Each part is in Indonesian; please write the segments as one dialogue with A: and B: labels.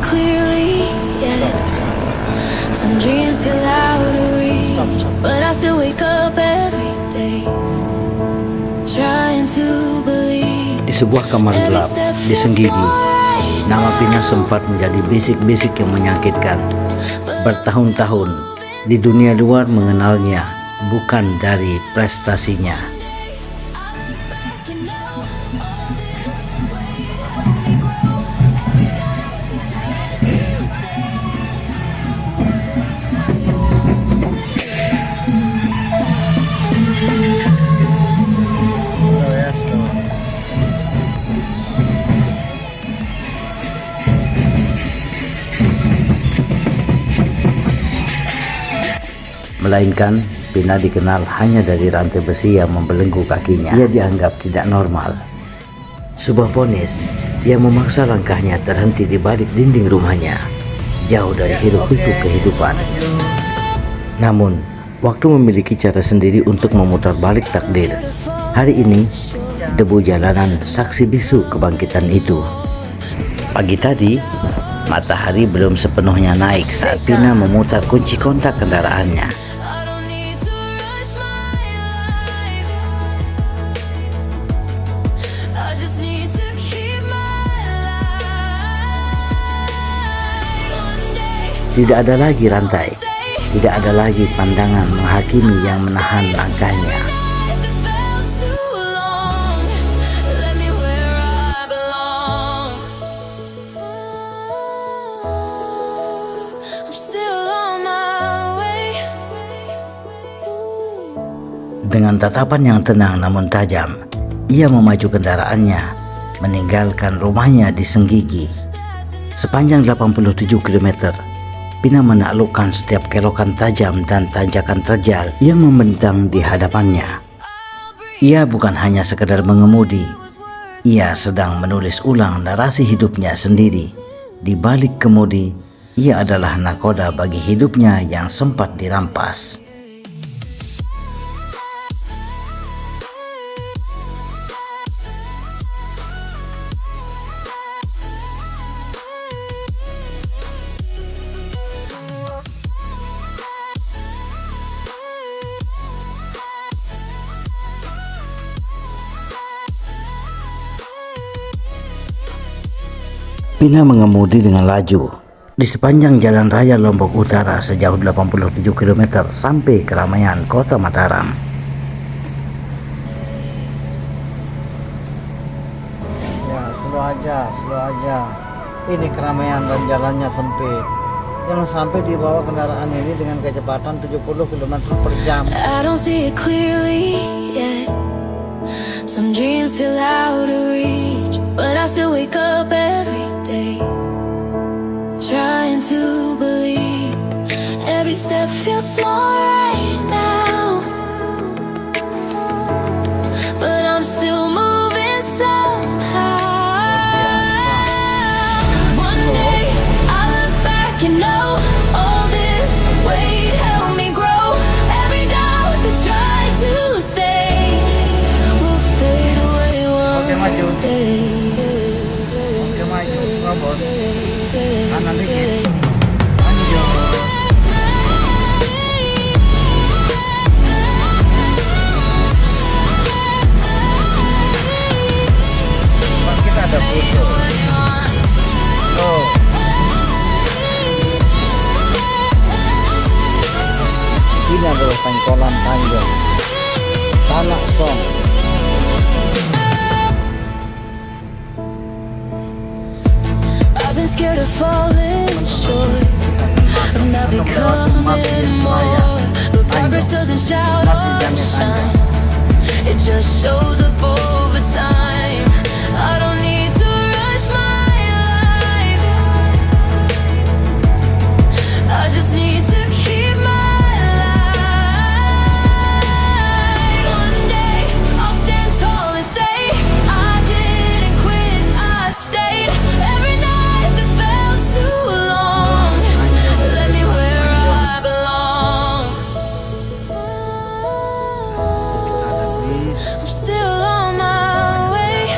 A: clearly yet. Some dreams feel out of reach, but I still wake up every day, trying to believe.
B: Di sebuah kamar gelap di Senggigi, nama Pina sempat menjadi bisik-bisik yang menyakitkan. Bertahun-tahun di dunia luar mengenalnya bukan dari prestasinya. Melainkan Pina dikenal hanya dari rantai besi yang membelenggu kakinya. Ia dianggap tidak normal. Sebuah vonis yang memaksa langkahnya terhenti di balik dinding rumahnya, jauh dari hiruk-pikuk kehidupan. Namun, waktu memiliki cara sendiri untuk memutar balik takdir. Hari ini, debu jalanan saksi bisu kebangkitan itu. Pagi tadi, matahari belum sepenuhnya naik saat Pina memutar kunci kontak kendaraannya. Tidak ada lagi rantai, tidak ada lagi pandangan menghakimi yang menahan langkahnya. Dengan tatapan yang tenang namun tajam, ia memacu kendaraannya, meninggalkan rumahnya di Senggigi. Sepanjang 87 km, Pina menaklukkan setiap kelokan tajam dan tanjakan terjal yang membentang di hadapannya. Ia bukan hanya sekedar mengemudi, ia sedang menulis ulang narasi hidupnya sendiri. Di balik kemudi, ia adalah nakoda bagi hidupnya yang sempat dirampas. Pina mengemudi dengan laju di sepanjang jalan raya Lombok Utara sejauh 87 km sampai keramaian kota Mataram.
C: Ya, slow aja. Ini keramaian dan jalannya sempit. Jangan sampai dibawa kendaraan ini dengan kecepatan 70 km per jam.
A: I don't see it clearly yet. Some dreams feel out of reach, but I still wake up every day, trying to believe. Every step feels small right now, but I'm still moving somehow. One day I look back and know all this weight helped me grow. Every doubt that tried to stay will fade away one day.
C: Oke, maju, robot. Kanan dikit. Lanjut. Depan kita ada foto. Oh. Ini adalah pengkolan panjang. Tanah song.
A: I've been scared of falling short, of not becoming more. But progress doesn't shout or shine, it just shows up over time. I don't need to rush my life, I just need to keep my light. One day I'll stand tall and say I didn't quit, I stayed. Every night that felt too long led me where I belong. I'm still on my way.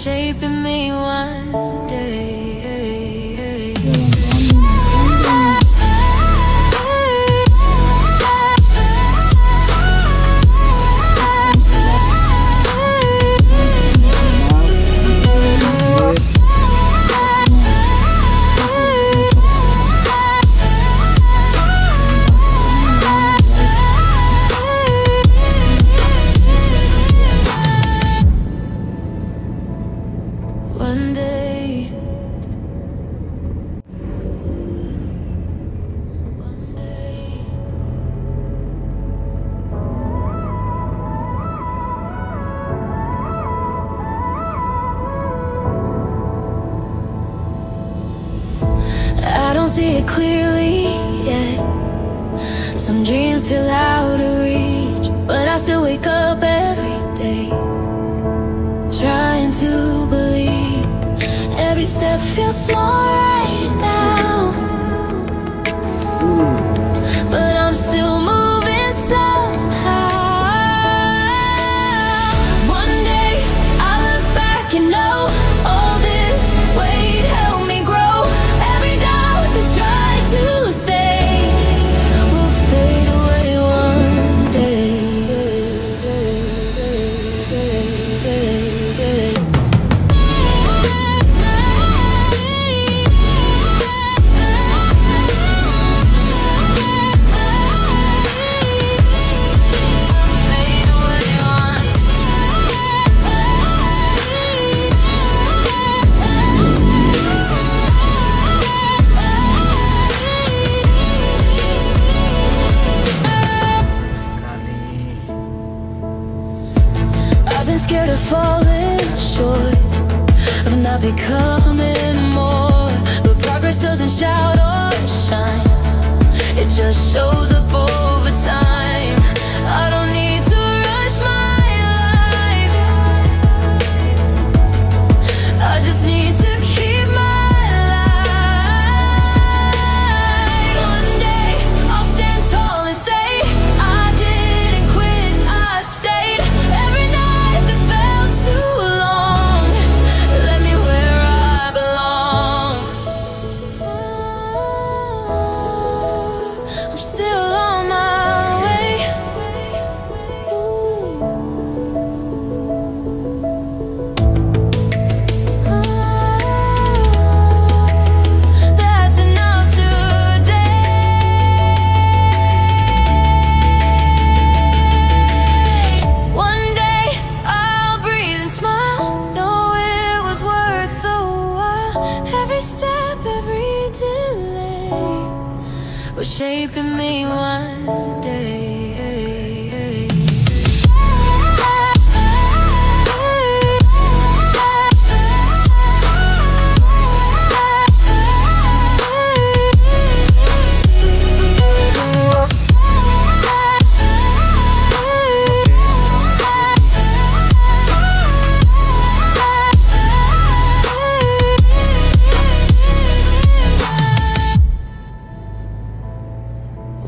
A: shaping me one day. One day, one day. I don't see it clearly yet. Some dreams feel out of reach, but I still wake up every day, trying to believe. Every step feels small right now, but I'm still moving somehow. One day I look back and know all this weight helped me grow. Every doubt that tried to stay will fade away one day. I've been scared of falling short, of not becoming more. But progress doesn't shout or shine, it just shows up over time. I don't need to rush my life, I just need to keep my light. One day I'll stand tall and say I didn't quit, I stayed. Every night that felt too long led me where I belong. I'm still on my way. That's enough today. One day I'll breathe and smile, know it was worth the while. Every step, every delay was shaping me one day.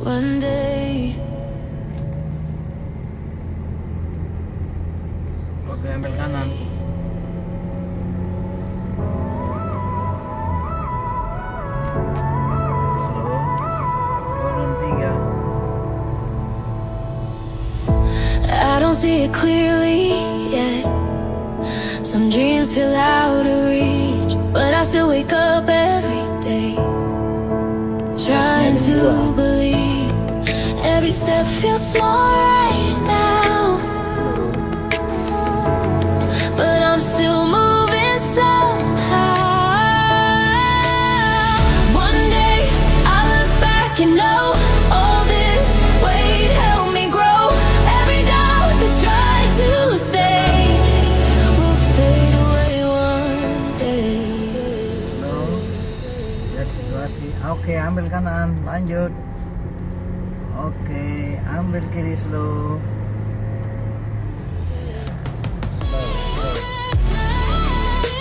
A: One day,
C: Oke, ambil kanan. Slow. Turun 3.
A: I don't see it clearly yet. Some dreams feel out of reach, but I still wake up every day, trying to believe. Every step feels small right now, but I'm still moving somehow. One day I look back and know all this weight helped me grow. Every doubt that tried to stay will fade away one day.
C: Slow. Lihat situasi. Oke, ambil kanan. Lanjut. Oke, ambil kiri slow. Slow, slow. Turun
A: 3.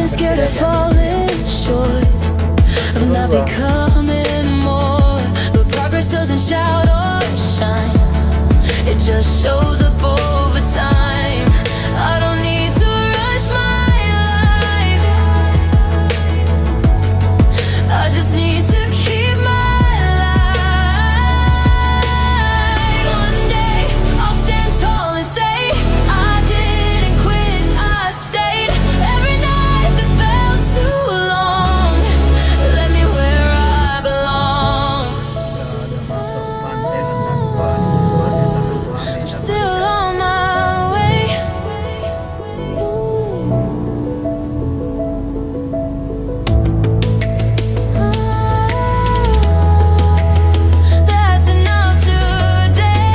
A: been scared of falling short, of not becoming more. But progress doesn't shout or shine, it just shows up over time. I don't need to rush my life, I just need to keep my light. One day I'll stand tall and say I didn't quit, I stayed. Every night that felt too long led me where I belong.
C: Udah masuk pantai Rendang situasi sangat ramai
A: I'm
C: dan
A: still
C: lancar.
A: on my way. That's enough today.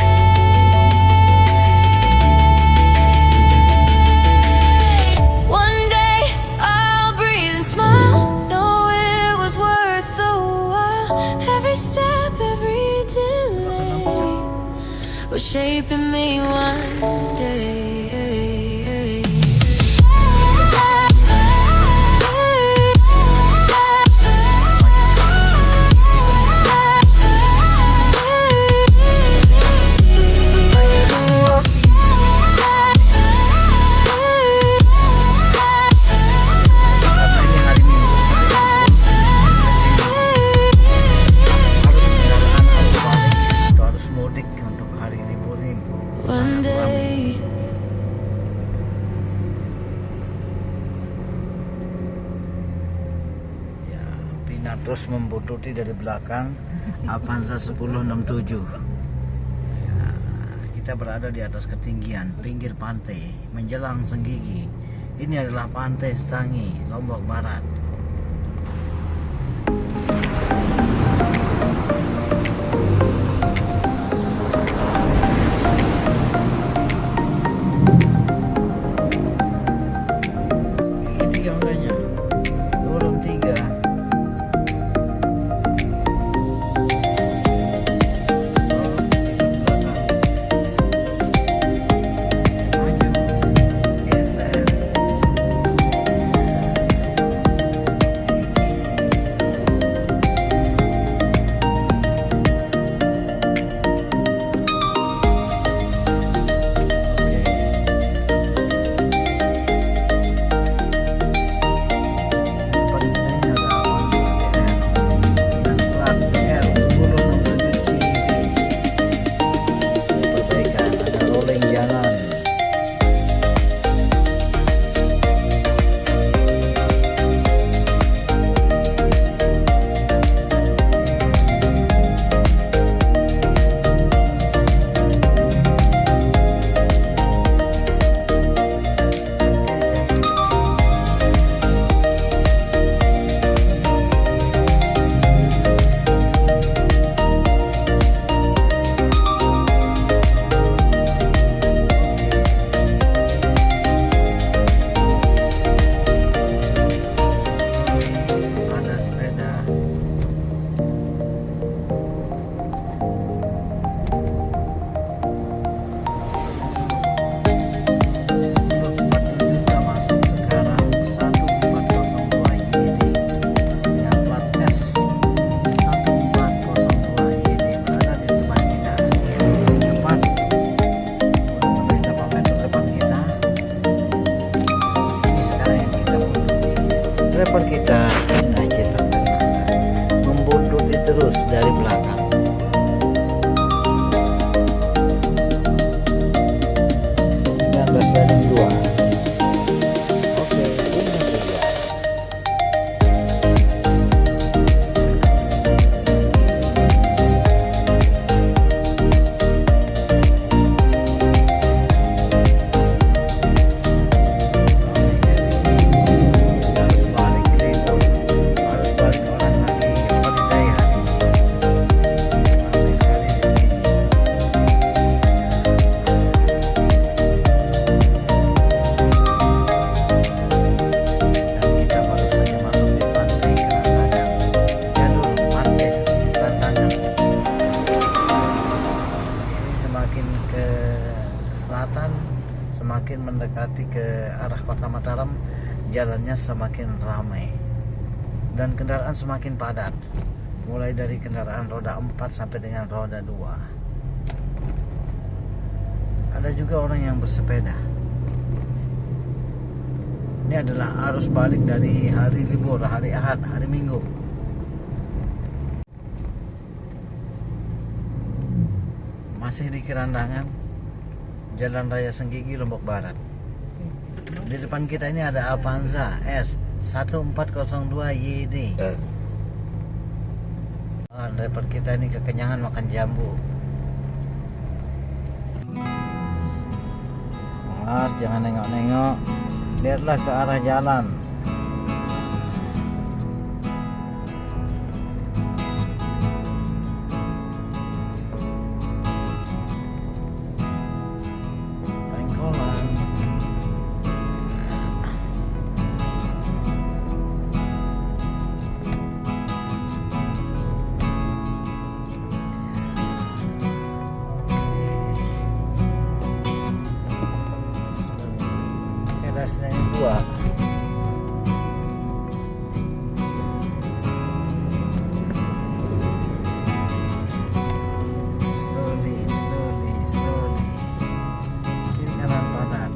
A: One day I'll breathe and smile, know it was worth the while. Every step, every delay was shaping me one day.
C: Karena ini hari Minggu, harus kendaraan arus balik atau arus mudik untuk hari libur ini.
A: One
C: Sangat ramai.
A: day
C: Ya, Pina terus membuntuti dari belakang Avanza 1067. Ya, kita berada di atas ketinggian pinggir pantai menjelang Senggigi. Ini adalah Pantai Stangi, Lombok Barat. Gigi tiga makanya. Turun tiga. Maju, geser. Driver kita Naci membuntuti terus dari belakang. Sliding 2. Oke, ini dia. Harus balik gitu, harus balik orang lagi holiday hari ini. Ramai sekali di sini. Dan kita baru saja masuk di pantai Kerantangan, jalur pantai Kerantangan. Di sini semakin ke selatan, semakin mendekati ke arah Kota Mataram, jalannya semakin ramai dan kendaraan semakin padat, mulai dari kendaraan roda 4 sampai dengan roda 2. Ada juga orang yang bersepeda. Ini adalah arus balik dari hari libur, hari Ahad, hari Minggu. Masih di Kirandangan, Jalan Raya Senggigi, Lombok Barat. Di depan kita ini ada Avanza S 1402 YD. Driver kita ini kekenyangan makan jambu. Mas, jangan nengok-nengok. Lihatlah ke arah jalan. Pengkolan. Kerasnya yang 2. Slowly. Kiri kanan padat.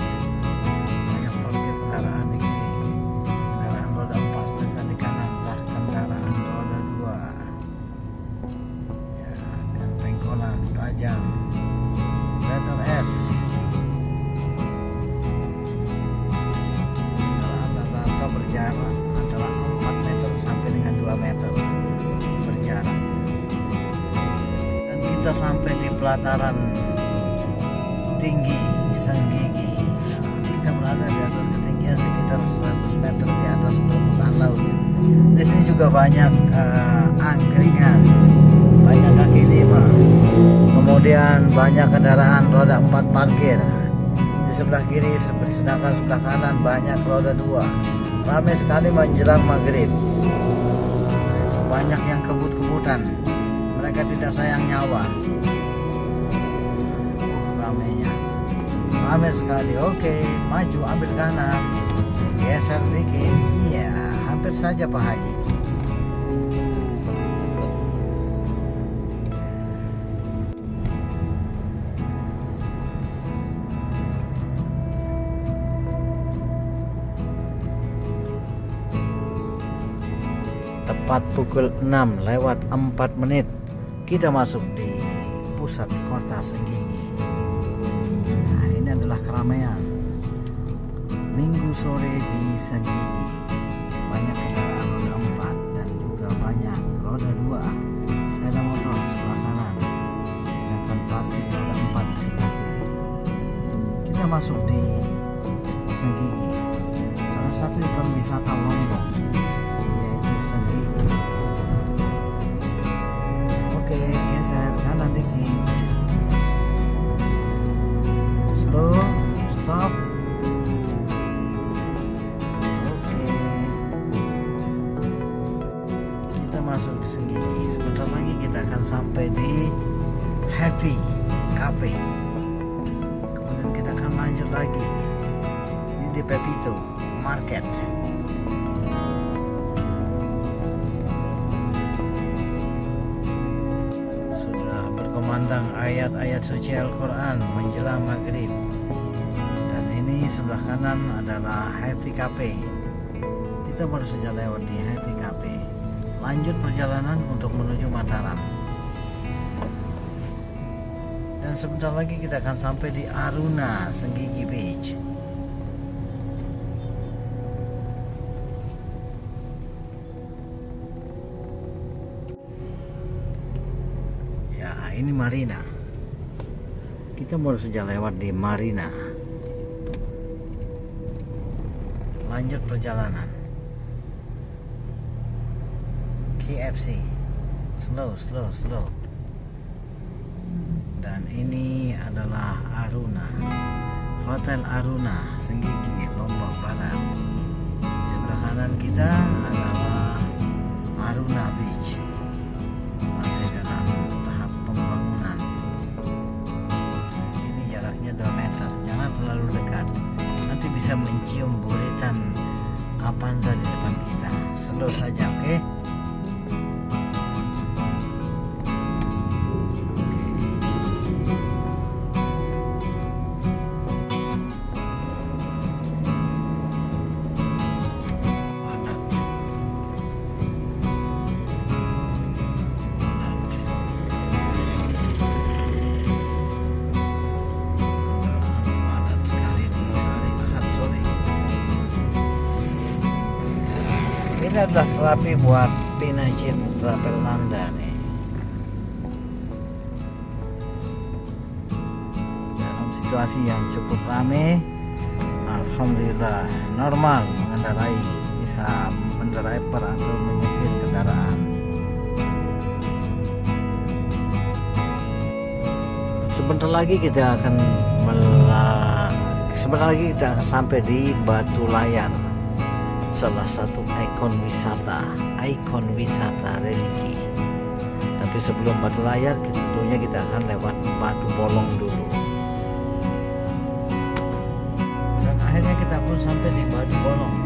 C: Banyak parkir kendaraan di kiri. Kendaraan roda 4, sedangkan di kanan lah kendaraan roda 2. Ya, dan pengkolan tajam. Letter S. Rata-rata berjarak antara 4 meter sampai dengan 2 meter berjarak. Dan kita sampai di pelataran tinggi Senggigi. Kita berada di atas ketinggian sekitar 100 meter di atas permukaan laut. Di sini juga banyak angkringan, banyak kaki lima, kemudian banyak kendaraan roda 4 parkir di sebelah kiri, sedangkan sebelah kanan banyak roda 2. Ramai sekali menjelang maghrib. Banyak yang kebut-kebutan, mereka tidak sayang nyawa. Ramainya ramai sekali. Oke, maju, ambil kanan, geser dikit. Iya, hampir saja Pak Haji. Tepat pukul 6:04 kita masuk di pusat kota Senggigi. Nah, ini adalah keramaian Minggu sore di Senggigi. Banyak kendaraan roda 4 dan juga banyak roda 2, sepeda motor sebelah kanan, sedangkan parkir roda 4 di sebelah kiri. Kita masuk di Senggigi, salah satu ikon wisata Lombok, yaitu Senggigi. Oke, geser kanan dikit. Slow, stop. Oke. Kita masuk di Senggigi. Sebentar lagi kita akan sampai di Happy Cafe. Kemudian kita akan lanjut lagi. Ini di Pepito Market. Sudah berkumandang ayat-ayat suci Al-Quran menjelang maghrib. Dan ini sebelah kanan adalah Happy Cafe. Kita baru saja lewat di Happy Cafe. Lanjut perjalanan untuk menuju Mataram. Dan sebentar lagi kita akan sampai di Aruna Senggigi Beach. Ya, ini Marina. Kita baru saja lewat di Marina. Lanjut perjalanan. KFC. Slow. Dan ini adalah Aruna, Hotel Aruna Senggigi, Lombok Barat. Di sebelah kanan kita adalah Aruna Beach, masih dalam tahap pembangunan. Ini jaraknya 2 meter, jangan terlalu dekat, nanti bisa mencium buritan Avanza di depan kita. Slow saja, oke? Ini adalah terapi buat penyakit Rapelanda nih. Dalam situasi yang cukup ramai, alhamdulillah normal mengendarai, bisa mengendarai atau menyetir kendaraan. Sebentar lagi kita akan sampai di Batu Layar, salah satu ikon wisata religi. Tapi sebelum Batu Layar, tentunya kita akan lewat Batu Bolong dulu. Dan akhirnya kita pun sampai di Batu Bolong.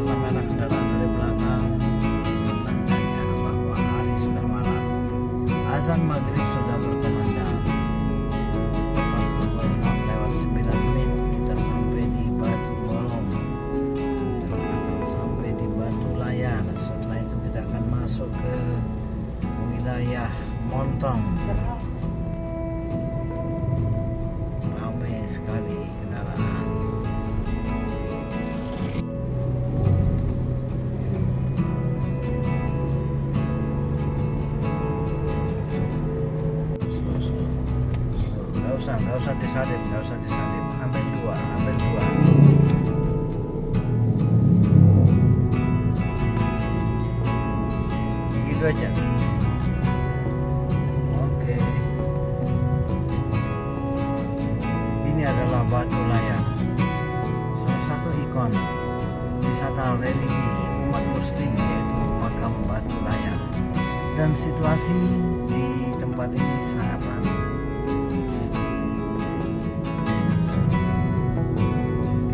C: Warna merah kendaraan dari belakang, tandanya bahwa hari sudah malam. Azan maghrib sudah berkumandang. 9 menit kita sampai di Batu Bolong. Kita akan sampai di Batu Layar. Setelah itu kita akan masuk ke wilayah Montong. Ramai sekali kendaraan. Nggak usah disalip, ambil dua. Gitu aja. Oke. Ini adalah Batu Layar, salah satu ikon wisata religi umat muslim, yaitu makam Batu Layar. Dan situasi di tempat ini sangat ramai.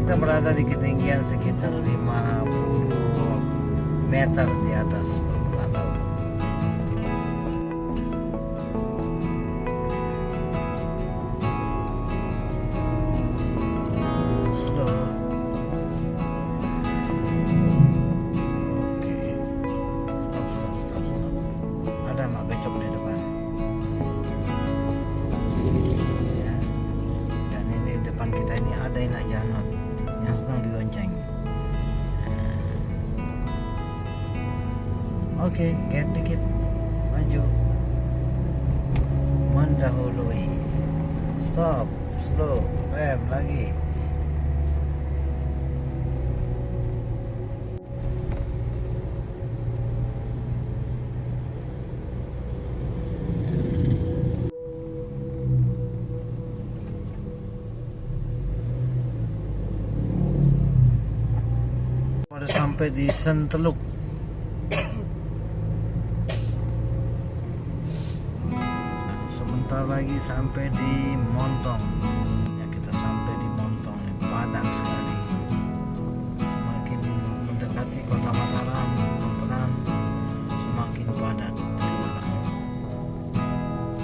C: Kita berada di ketinggian sekitar 50 meter di atas permukaan laut. Slow. Oke. Stop. Ada mak becok di depan. Ya. Dan ini depan kita ini ada Inak Janot yang sedang digonceng. Oke, get dikit, maju, mendahului, stop, slow, rem lagi. Pada sampai di Senteluk. Sebentar lagi sampai di Montong. Ya, kita sampai di Montong nih, padat sekali. Semakin mendekati kota Mataram, pelan semakin padat.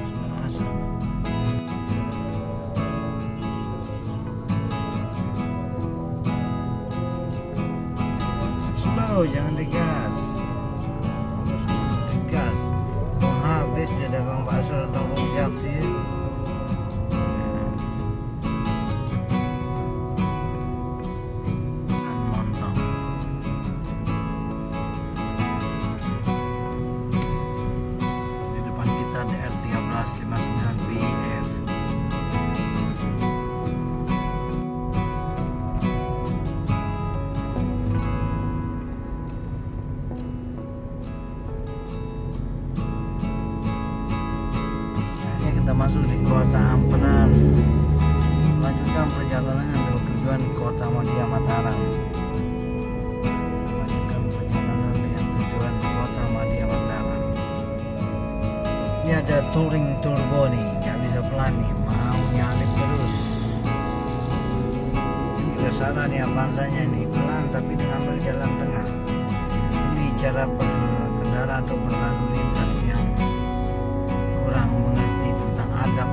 C: Sudah azan. Slow, jangan digas. Harus digas. Mau habis dia dagang bakso dan rujak dia. Montong. Di depan kita DR 1359 BF. Kita masuk di kota Ampenan, melanjutkan perjalanan dengan tujuan kota Madia Mataram. Ini ada touring turbo nih, nggak bisa pelan nih, mau nyalip terus. Sementara nih Avanzanya nih pelan tapi mengambil jalan tengah. Ini cara berkendara atau berlalu lintas yang kurang mengerti tentang adab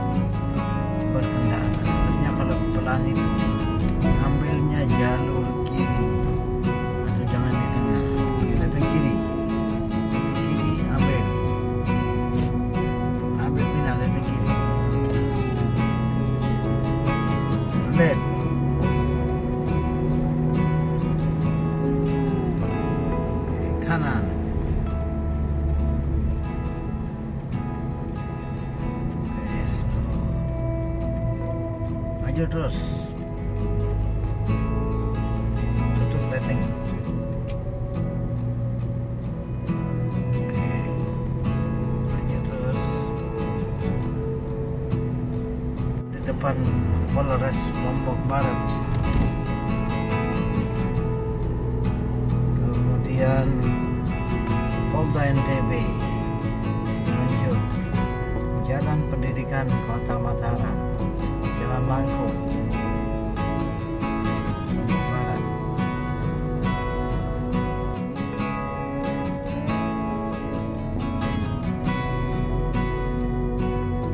C: berkendara. Harusnya kalau pelan itu ambilnya jalur kiri atau jangan di tengah. Kita ke kiri, ambil pindah ke kiri, ambil. Kanan. Oke, slow. Maju terus. Tutup rating. Oke. Maju terus. Di depan Polres Lombok Barat. Kemudian Polda NTB, lanjut Jalan Pendidikan Kota Mataram, Jalan Langkung, Lombok Barat.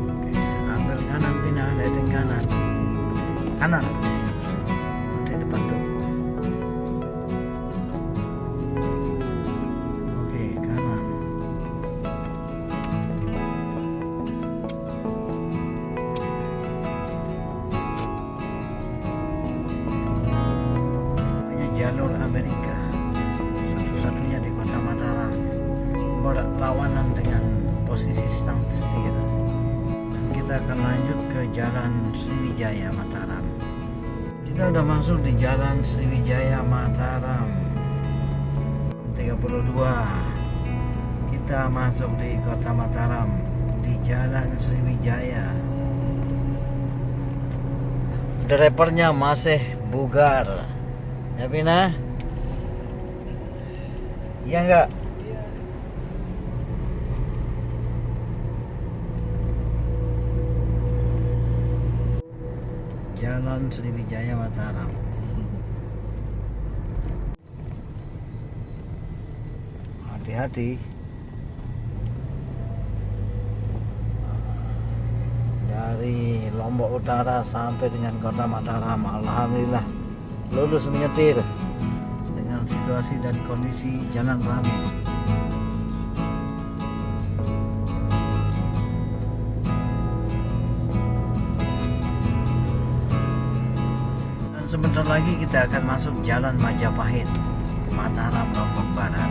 C: Oke, ambil kanan pindah, lihatin kanan, kanan, di depan tuh. Jalur Amerika, satu-satunya di Kota Mataram, berlawanan dengan posisi stang setir. Dan kita akan lanjut ke Jalan Sriwijaya Mataram. Kita udah masuk di Jalan Sriwijaya Mataram 32. Kita masuk di Kota Mataram di Jalan Sriwijaya. Drivernya masih bugar. Ya Pina? Iya enggak? Jalan Sriwijaya Mataram. Hati-hati. Dari Lombok Utara sampai dengan Kota Mataram, alhamdulillah lulus menyetir dengan situasi dan kondisi jalan ramai. Dan sebentar lagi kita akan masuk Jalan Majapahit, Mataram, Lombok Barat.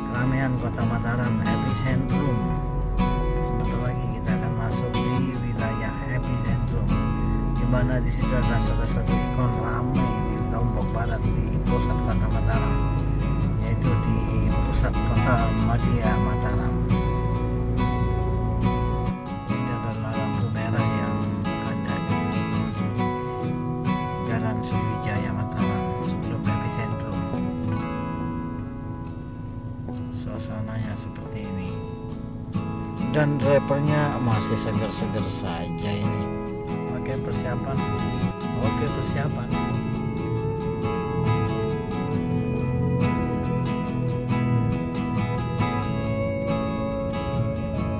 C: Keramaian Kota Mataram, epicentrum. Sebentar lagi kita akan masuk di wilayah epicentrum, di mana di situ ada salah satu ikon ramai di Lombok Barat, di pusat Kota Mataram, yaitu di pusat Kota Madia Mataram. Ini adalah lampu merah yang ada di Jalan Sriwijaya Mataram sebelum epicentrum. Suasananya seperti ini, dan drivernya masih seger-seger saja ini. Oke, persiapan.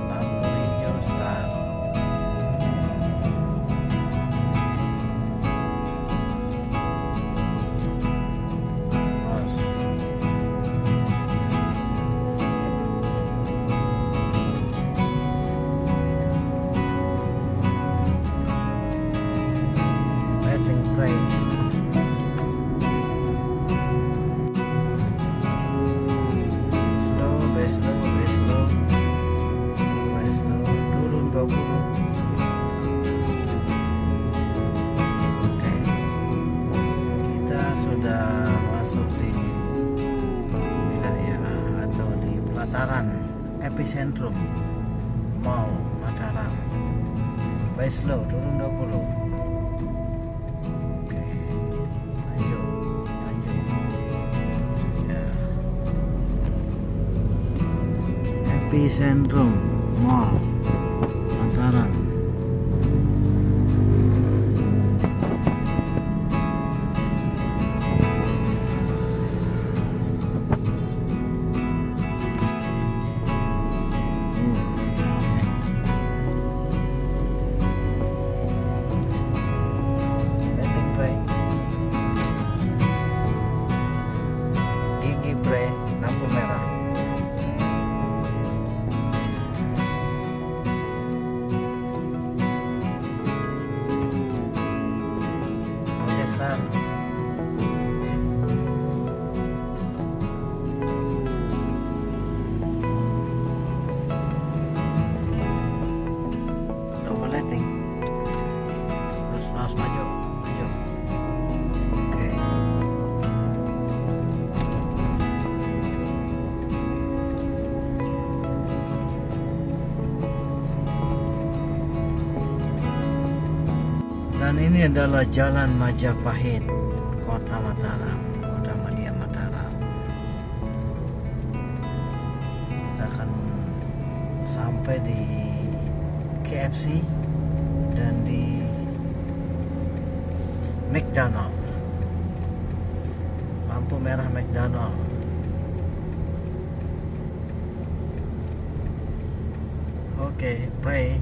C: Lampu hijau start. Pas. Letting brake. Slow, turun 20. Oke, kita sudah masuk di wilayah atau di pelataran epicentrum Mall Mataram. By slow, turun 20. Oke, lanjut. Ya. Epicentrum Mall Mataram. Dan ini adalah Jalan Majapahit, Kota Mataram, Kota Media Mataram. Kita akan sampai di KFC dan di McDonald. Lampu merah McDonald. Oke, pray.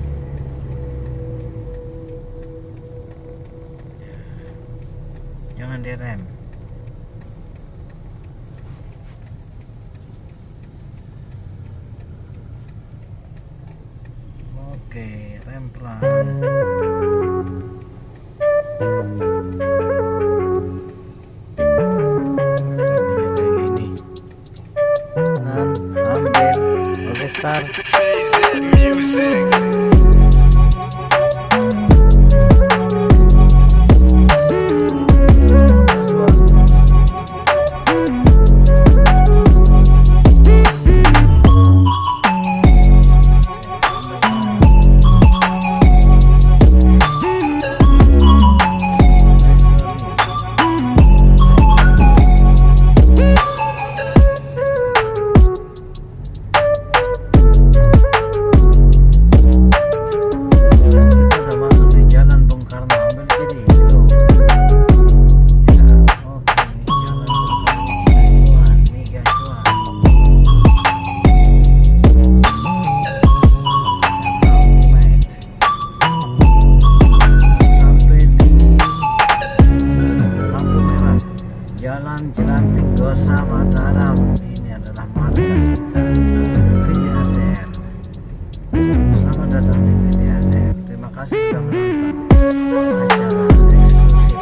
C: Jangan direm. Oke, rem pelan. Dan ambil. Oke, start. Jalan Jelantik Gosa Mataram. Ini adalah markas kita, VJ-ASR. Selamat datang di VJ-ASR. Terima kasih sudah menonton acara eksklusif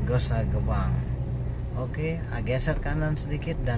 C: Gosa Gebang. Oke, geser kanan sedikit dan